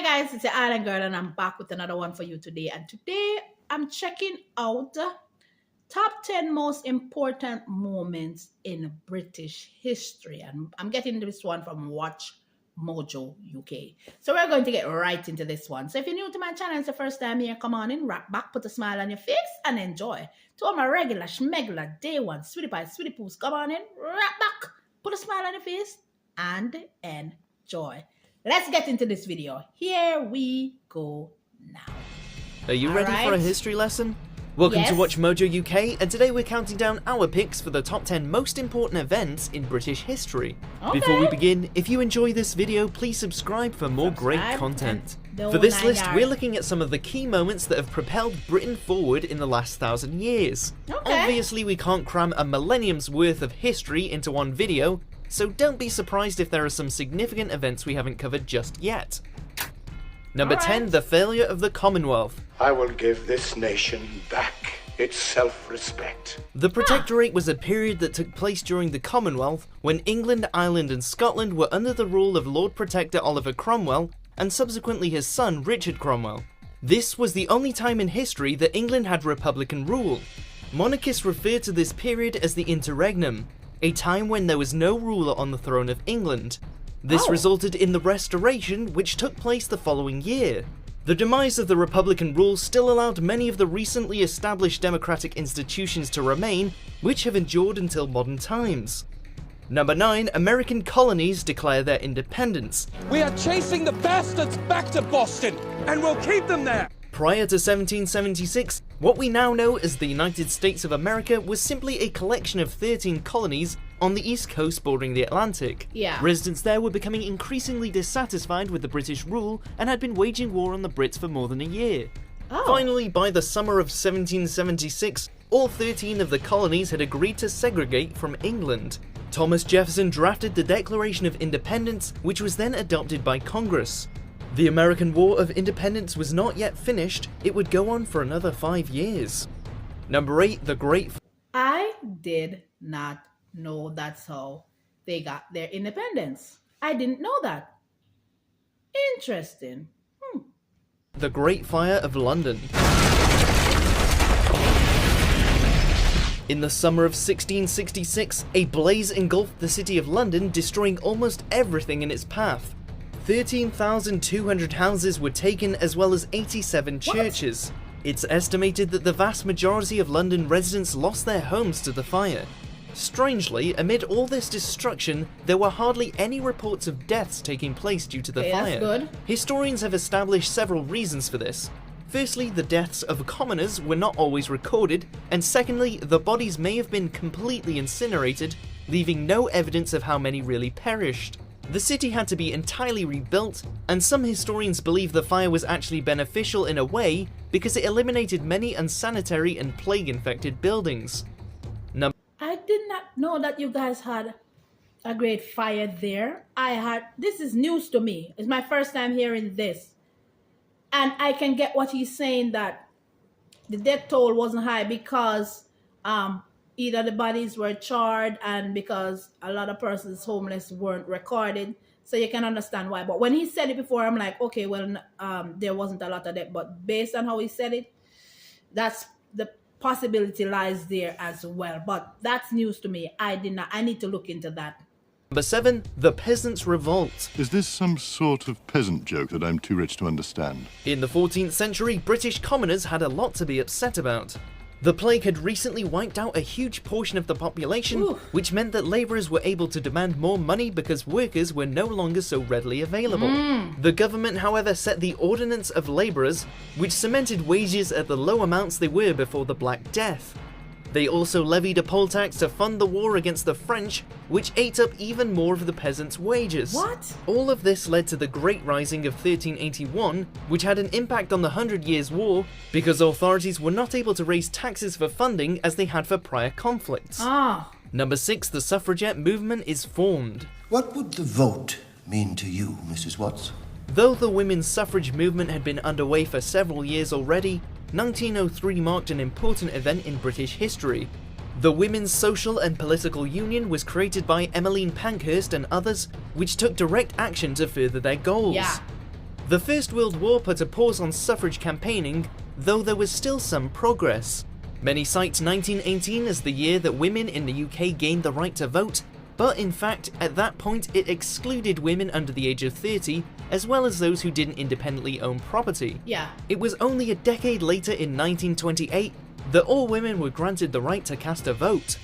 Hi guys, it's the Island Girl and I'm back with another one for you today. And today I'm checking out top 10 most important moments in British history. And I'm getting this one from Watch Mojo UK. So we're going to get right into this one. So if you're new to my channel, it's the first time here, come on in, rock back, put a smile on your face and enjoy. To all my regular, schmegler, day one, sweetie pie, sweetie poos, come on in, rock back, put a smile on your face and enjoy. Let's get into this video. Here we go now. Are you ready for a history lesson? Welcome to Watch Mojo UK, and today we're counting down our picks for the top 10 most important events in British history. Before we begin, if you enjoy this video, please subscribe for more great content. For this list, we're looking at some of the key moments that have propelled Britain forward in the last 1,000 years. Obviously, we can't cram a millennium's worth of history into one video, so don't be surprised if there are some significant events we haven't covered just yet. Number 10, the failure of the Commonwealth. I will give this nation back its self-respect. The Protectorate was a period that took place during the Commonwealth, when England, Ireland and Scotland were under the rule of Lord Protector Oliver Cromwell, and subsequently his son Richard Cromwell. This was the only time in history that England had republican rule. Monarchists refer to this period as the interregnum, a time when there was no ruler on the throne of England. This resulted in the Restoration, which took place the following year. The demise of the Republican rule still allowed many of the recently established democratic institutions to remain, which have endured until modern times. Number 9, American colonies declare their independence. We are chasing the bastards back to Boston, and we'll keep them there! Prior to 1776, what we now know as the United States of America was simply a collection of 13 colonies on the east coast bordering the Atlantic. Residents there were becoming increasingly dissatisfied with the British rule and had been waging war on the Brits for more than a year. Finally, by the summer of 1776, all 13 of the colonies had agreed to segregate from England. Thomas Jefferson drafted the Declaration of Independence, which was then adopted by Congress. The American War of Independence was not yet finished, it would go on for another 5 years. Number 8, the Great... I did not know that's how they got their independence. I didn't know that. Interesting. The Great Fire of London. In the summer of 1666, a blaze engulfed the city of London, destroying almost everything in its path. 13,200 houses were taken, as well as 87 churches. It's estimated that the vast majority of London residents lost their homes to the fire. Strangely, amid all this destruction, there were hardly any reports of deaths taking place due to the fire. That's good. Historians have established several reasons for this. Firstly, the deaths of commoners were not always recorded, and secondly, the bodies may have been completely incinerated, leaving no evidence of how many really perished. The city had to be entirely rebuilt, and some historians believe the fire was actually beneficial in a way because it eliminated many unsanitary and plague-infected buildings. I did not know that you guys had a great fire there. This is news to me. It's my first time hearing this. And I can get what he's saying, that the death toll wasn't high because either the bodies were charred and because a lot of persons homeless weren't recorded. So you can understand why. But when he said it before, I'm like, okay, well, there wasn't a lot of that. But based on how he said it, that's the possibility lies there as well. But that's news to me. I need to look into that. Number 7, the Peasants' Revolt. Is this some sort of peasant joke that I'm too rich to understand? In the 14th century, British commoners had a lot to be upset about. The plague had recently wiped out a huge portion of the population, which meant that labourers were able to demand more money because workers were no longer so readily available. The government, however, set the Ordinance of Labourers, which cemented wages at the low amounts they were before the Black Death. They also levied a poll tax to fund the war against the French, which ate up even more of the peasants' wages. All of this led to the Great Rising of 1381, which had an impact on the 100 Years' War because authorities were not able to raise taxes for funding as they had for prior conflicts. Number 6, the Suffragette Movement is formed. What would the vote mean to you, Mrs. Watts? Though the women's suffrage movement had been underway for several years already, 1903 marked an important event in British history. The Women's Social and Political Union was created by Emmeline Pankhurst and others, which took direct action to further their goals. The First World War put a pause on suffrage campaigning, though there was still some progress. Many cite 1918 as the year that women in the UK gained the right to vote, but in fact, at that point it excluded women under the age of 30, as well as those who didn't independently own property. Yeah. It was only a decade later in 1928 that all women were granted the right to cast a vote.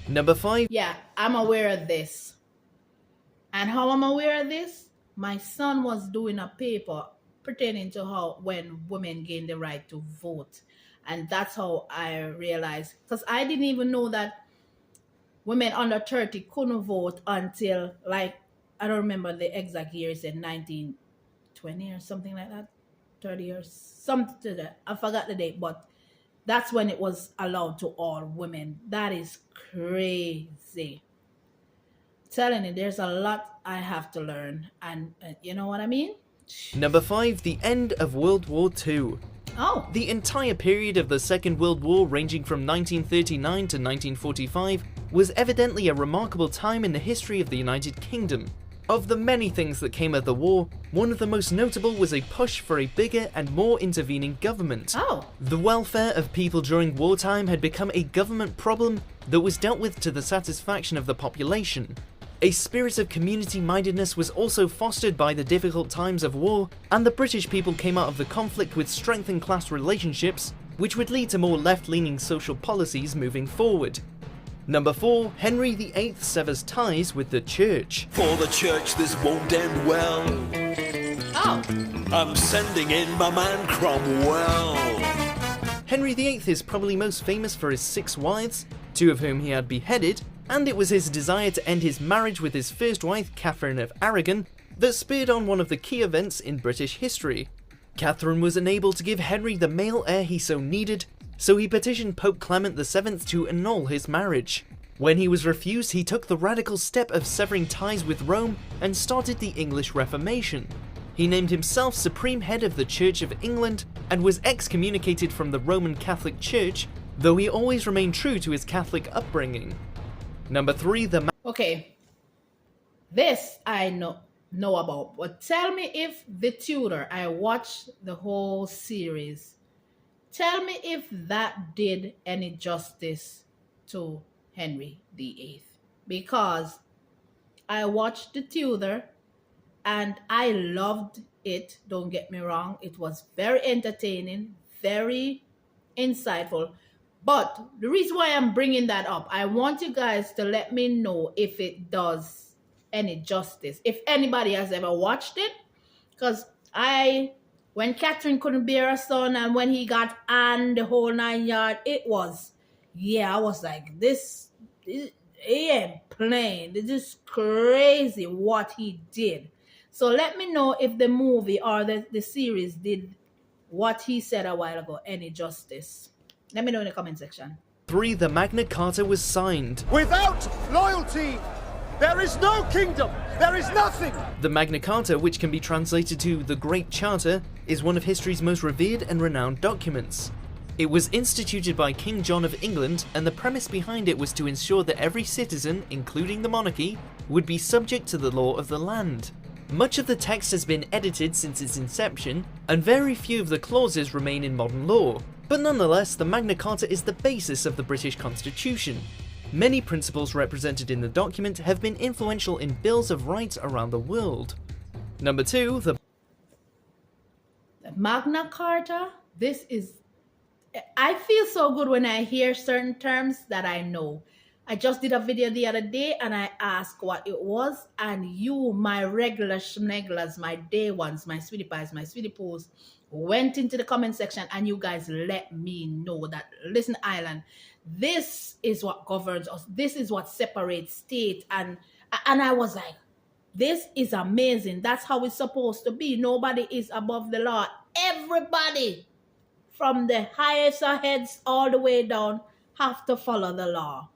Number 5. Yeah, I'm aware of this. And how I'm aware of this? My son was doing a paper pertaining to how when women gain the right to vote. And that's how I realized, because I didn't even know that women under 30 couldn't vote until, like, I don't remember the exact year, it said 1920 or something like that, 30 or something, I forgot the date, but that's when it was allowed to all women. That is crazy. I'm telling you, there's a lot I have to learn, and you know what I mean? Number 5. The end of World War II. Oh. The entire period of the Second World War, ranging from 1939 to 1945, was evidently a remarkable time in the history of the United Kingdom. Of the many things that came of the war, one of the most notable was a push for a bigger and more intervening government. Oh. The welfare of people during wartime had become a government problem that was dealt with to the satisfaction of the population. A spirit of community-mindedness was also fostered by the difficult times of war, and the British people came out of the conflict with strengthened class relationships, which would lead to more left-leaning social policies moving forward. Number 4. Henry VIII severs ties with the church. For the church this won't end well. Oh. I'm sending in my man Cromwell. Henry VIII is probably most famous for his 6 wives, 2 of whom he had beheaded, and it was his desire to end his marriage with his first wife, Catherine of Aragon, that spurred on one of the key events in British history. Catherine was unable to give Henry the male heir he so needed, so he petitioned Pope Clement VII to annul his marriage. When he was refused, he took the radical step of severing ties with Rome and started the English Reformation. He named himself Supreme Head of the Church of England and was excommunicated from the Roman Catholic Church, though he always remained true to his Catholic upbringing. Number 3. Okay. This I know about, but tell me if The Tudor, I watched the whole series. Tell me if that did any justice to Henry VIII. Because I watched The Tudor and I loved it. Don't get me wrong. It was very entertaining, very insightful. But the reason why I'm bringing that up, I want you guys to let me know if it does any justice. If anybody has ever watched it. Because when Catherine couldn't bear a son and when he got Anne, the whole 9 yards, it was, I was like, this he ain't playing. This is crazy what he did. So let me know if the movie or the series did what he said a while ago any justice. Let me know in the comment section. 3. The Magna Carta was signed. Without loyalty, there is no kingdom. There is nothing. The Magna Carta, which can be translated to the Great Charter, is one of history's most revered and renowned documents. It was instituted by King John of England, and the premise behind it was to ensure that every citizen, including the monarchy, would be subject to the law of the land. Much of the text has been edited since its inception, and very few of the clauses remain in modern law. But nonetheless, the Magna Carta is the basis of the British Constitution. Many principles represented in the document have been influential in bills of rights around the world. Number 2. The Magna Carta. I feel so good when I hear certain terms that I know. I just did a video the other day and I asked what it was, and you, my regular schmegglers, my day ones, my sweetie pies, my sweetie poos, went into the comment section and you guys let me know that, listen, Island, this is what governs us. This is what separates state. And I was like, this is amazing. That's how it's supposed to be. Nobody is above the law. Everybody, from the highest heads all the way down, have to follow the law.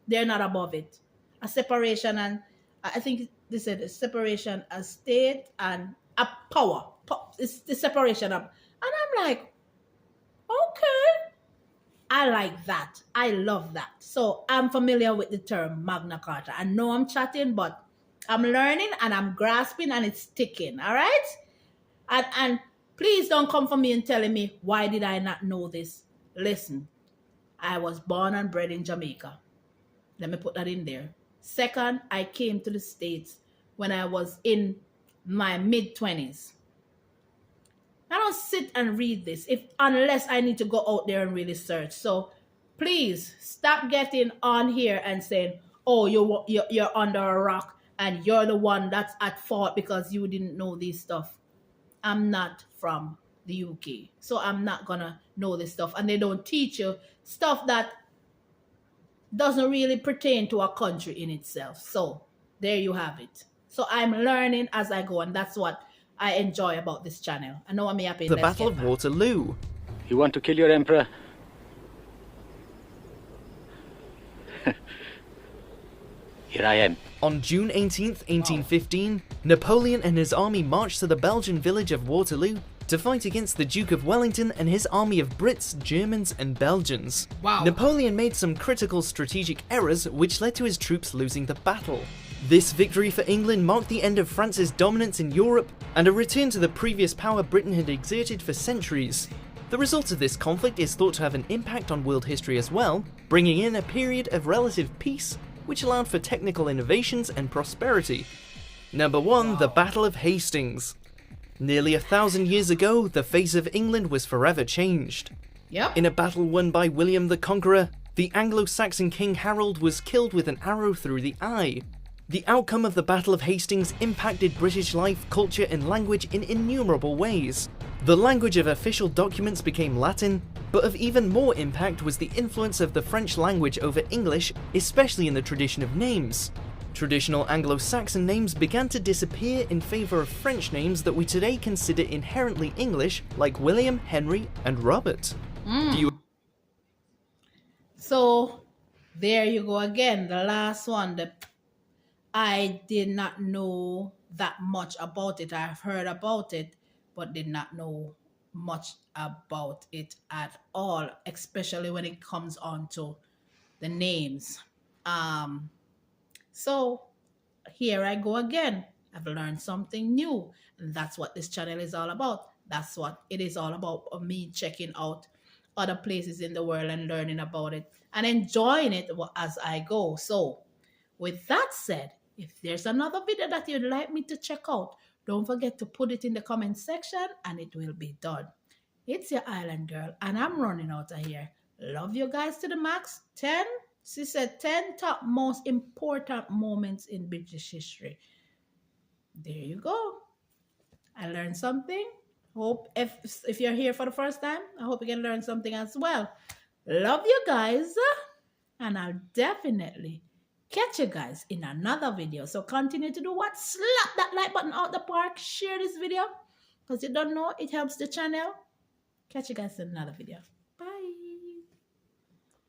They're not above it. A separation, and I think they said a separation of state and a power. It's the separation of, and I'm like, okay. I like that. I love that. So I'm familiar with the term Magna Carta. I know I'm chatting, but I'm learning and I'm grasping and it's sticking. All right? And please don't come for me and telling me, why did I not know this? Listen, I was born and bred in Jamaica. Let me put that in there. Second, I came to the States when I was in my mid-20s. I don't sit and read this unless I need to go out there and really search. So please stop getting on here and saying, oh, you're under a rock and you're the one that's at fault because you didn't know this stuff. I'm not from the UK, so I'm not gonna know this stuff. And they don't teach you stuff that doesn't really pertain to a country in itself. So there you have it. So I'm learning as I go, and that's what I enjoy about this channel. I know I'm happy. The Battle of Waterloo. You want to kill your emperor? Here I am. On June 18th, 1815, Napoleon and his army marched to the Belgian village of Waterloo to fight against the Duke of Wellington and his army of Brits, Germans and Belgians. Wow. Napoleon made some critical strategic errors which led to his troops losing the battle. This victory for England marked the end of France's dominance in Europe and a return to the previous power Britain had exerted for centuries. The result of this conflict is thought to have an impact on world history as well, bringing in a period of relative peace which allowed for technical innovations and prosperity. Number 1, the Battle of Hastings. Nearly 1,000 years ago, the face of England was forever changed. Yep. In a battle won by William the Conqueror, the Anglo-Saxon King Harold was killed with an arrow through the eye. The outcome of the Battle of Hastings impacted British life, culture and language in innumerable ways. The language of official documents became Latin, but of even more impact was the influence of the French language over English, especially in the tradition of names. Traditional Anglo-Saxon names began to disappear in favour of French names that we today consider inherently English, like William, Henry and Robert. So there you go again, the last one. I did not know that much about it. I've heard about it, but did not know much about it at all, especially when it comes on to the names. So here I go again. I've learned something new, and that's what this channel is all about. That's what it is all about, me checking out other places in the world and learning about it and enjoying it as I go. So with that said, if there's another video that you'd like me to check out, don't forget to put it in the comment section and it will be done. It's your island girl and I'm running out of here. Love you guys to the max. 10, she said 10 top most important moments in British history. There you go. I learned something. Hope if you're here for the first time, I hope you can learn something as well. Love you guys. And I'll definitely catch you guys in another video. So continue to do what? Slap that like button out the park. Share this video because you don't know it helps the channel. Catch you guys in another video.